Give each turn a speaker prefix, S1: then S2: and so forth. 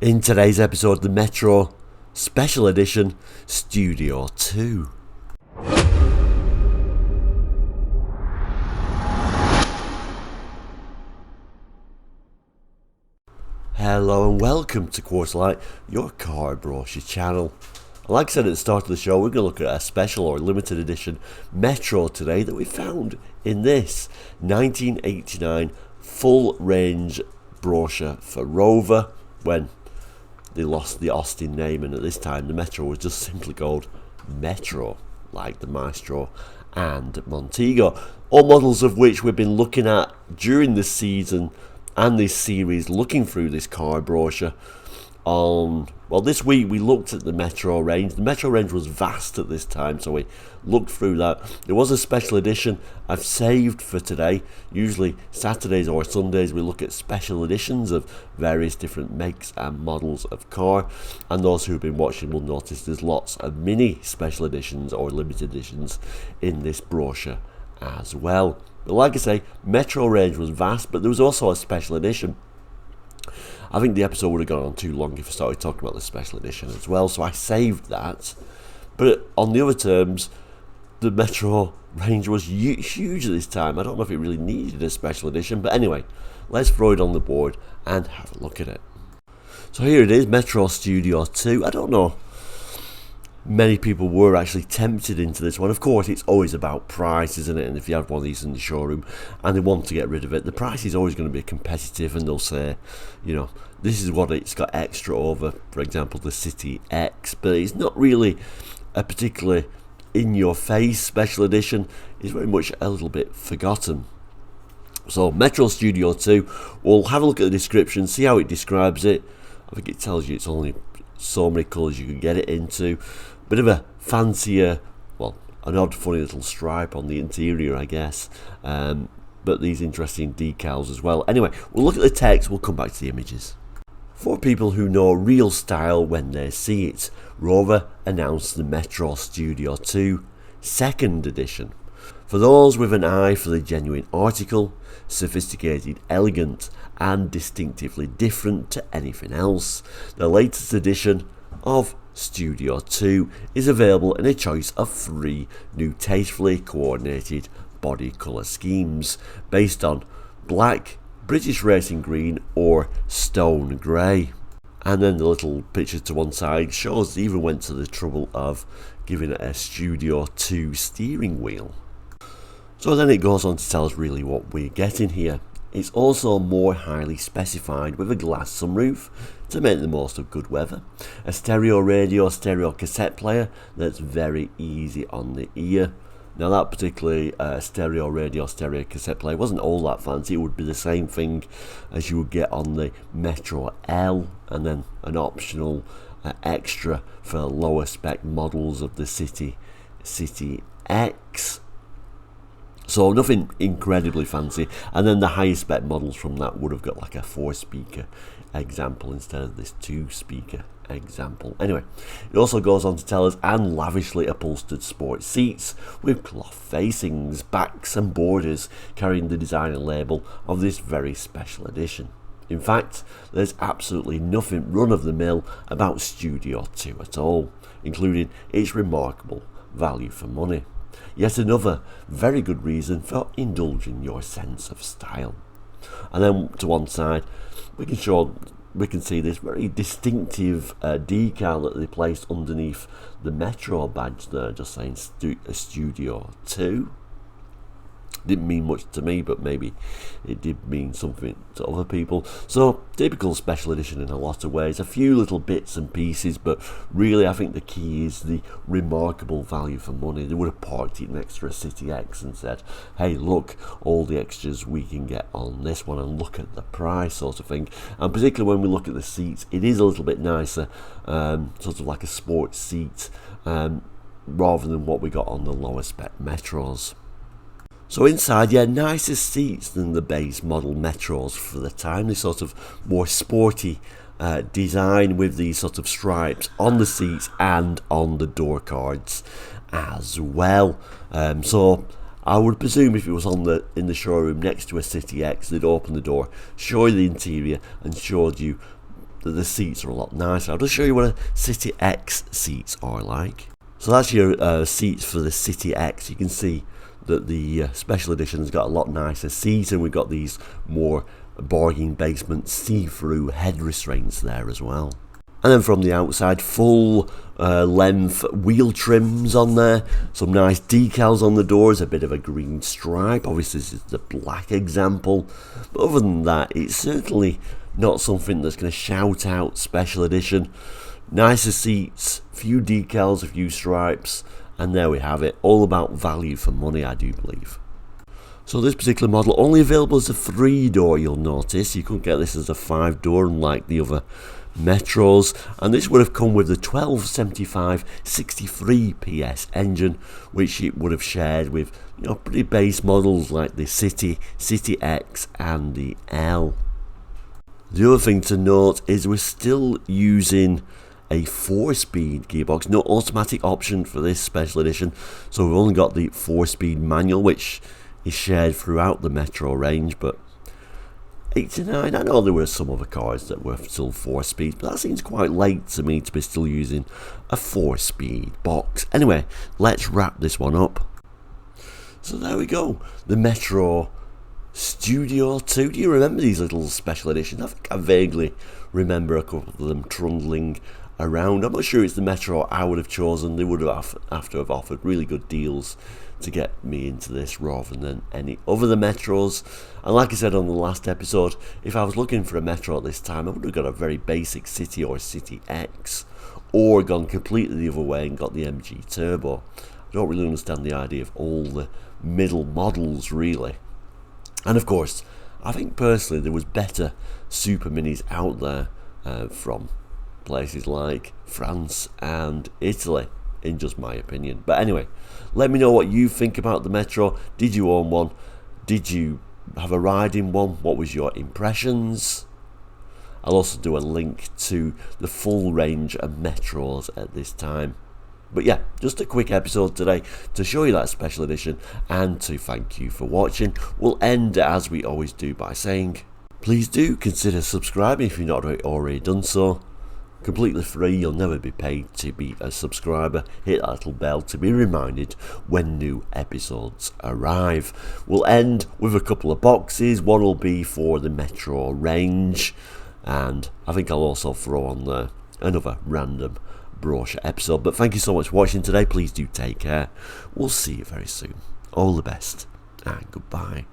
S1: In today's episode, the Metro Special Edition Studio 2. Hello and welcome to Quartzlight, your car brochure channel. Like I said at the start of the show, we're going to look at a special or limited edition Metro today that we found in this 1989 full range brochure for Rover when they lost the Austin name, and at this time the Metro was just simply called Metro, like the Maestro and Montego, all models of which we've been looking at during this season and this series, looking through this car brochure. This week we looked at the Metro range. The Metro range was vast at this time, so we looked through that. There was a special edition I've saved for today. Usually Saturdays or Sundays we look at special editions of various different makes and models of car, and those who've been watching will notice there's lots of mini special editions or limited editions in this brochure as well. But like I say, Metro range was vast, but there was also a special edition. I think the episode would have gone on too long if I started talking about the special edition as well, so I saved that. But on the other terms, the Metro range was huge at this time. I don't know if it really needed a special edition, but anyway, let's throw it on the board and have a look at it. So here it is, Metro Studio 2. I don't know, many people were actually tempted into this one. Of course, it's always about price, isn't it? And if you have one of these in the showroom and they want to get rid of it, the price is always going to be competitive, and they'll say, you know, this is what it's got extra over, for example, the City X, but it's not really a particularly in-your-face special edition. It's very much a little bit forgotten. So Metro Studio 2, we'll have a look at the description, see how it describes it. I think it tells you it's only so many colours you can get it into. Bit of a fancier, an odd funny little stripe on the interior, I guess, but these interesting decals as well. Anyway, we'll look at the text, we'll come back to the images. For people who know real style when they see it, Rover announced the Metro Studio 2 2nd edition. For those with an eye for the genuine article, sophisticated, elegant and distinctively different to anything else, the latest edition of Studio 2 is available in a choice of 3 new tastefully coordinated body colour schemes based on black, British racing green or stone grey. And then the little picture to one side shows they even went to the trouble of giving it a Studio 2 steering wheel. So then it goes on to tell us really what we're getting here. It's also more highly specified with a glass sunroof to make the most of good weather, a stereo radio, stereo cassette player that's very easy on the ear. Now that particularly stereo radio, stereo cassette player wasn't all that fancy. It would be the same thing as you would get on the Metro L, and then an optional extra for lower spec models of the City X. So nothing incredibly fancy, and then the higher spec models from that would have got like a 4-speaker example instead of this 2-speaker example. Anyway, it also goes on to tell us, and lavishly upholstered sports seats with cloth facings, backs and borders carrying the designer label of this very special edition. In fact, there's absolutely nothing run-of-the-mill about Studio 2 at all, including its remarkable value for money. Yet another very good reason for indulging your sense of style. And then to one side, we can see this very distinctive decal that they placed underneath the Metro badge there, just saying Studio 2. Didn't mean much to me, but maybe it did mean something to other people. So typical special edition in a lot of ways, a few little bits and pieces, but really I think the key is the remarkable value for money. They would have parked it next to a City X and said, hey look, all the extras we can get on this one, and look at the price, sort of thing. And particularly when we look at the seats, it is a little bit nicer, sort of like a sports seat, rather than what we got on the lower spec Metros. So inside, nicer seats than the base model Metros for the time. This sort of more sporty design with these sort of stripes on the seats and on the door cards as well. So I would presume if it was in the showroom next to a City X, they'd open the door, show you the interior and showed you that the seats are a lot nicer. I'll just show you what a City X seats are like. So that's your seats for the City X. You can see that the special edition has got a lot nicer seats, and we've got these more bargain basement see-through head restraints there as well. And then from the outside, full length wheel trims on there, some nice decals on the doors, a bit of a green stripe. Obviously this is the black example, but other than that, it's certainly not something that's going to shout out special edition. Nicer seats, few decals, a few stripes, and there we have it. All about value for money, I do believe. So this particular model only available as a 3-door, you'll notice. You couldn't get this as a 5-door unlike the other Metros, and this would have come with the 1275 63 PS engine, which it would have shared with pretty base models like the City X and the L. The other thing to note is we're still using a 4-speed gearbox, no automatic option for this special edition, so we've only got the 4-speed manual, which is shared throughout the Metro range. But 89, I know there were some other cars that were still 4-speed, but that seems quite late to me to be still using a 4-speed box. Anyway, let's wrap this one up. So there we go, the Metro Studio 2. Do you remember these little special editions? I think I vaguely remember a couple of them trundling around. I'm not sure it's the Metro I would have chosen. They would have offered really good deals to get me into this rather than any other the Metros. And like I said on the last episode, if I was looking for a Metro at this time, I would have got a very basic City or City X, or gone completely the other way and got the MG Turbo. I don't really understand the idea of all the middle models really. And of course, I think personally there was better Super Minis out there from places like France and Italy, in just my opinion. But anyway, let me know what you think about the Metro. Did you own one? Did you have a ride in one? What was your impressions? I'll also do a link to the full range of Metros at this time. But yeah, just a quick episode today to show you that special edition and to thank you for watching. We'll end as we always do by saying, please do consider subscribing if you've not already done so. Completely free, you'll never be paid to be a subscriber. Hit that little bell to be reminded when new episodes arrive. We'll end with a couple of boxes. One will be for the Metro range, and I think I'll also throw on there another random Brochure episode. But thank you so much for watching today. Please do take care. We'll see you very soon. All the best and goodbye.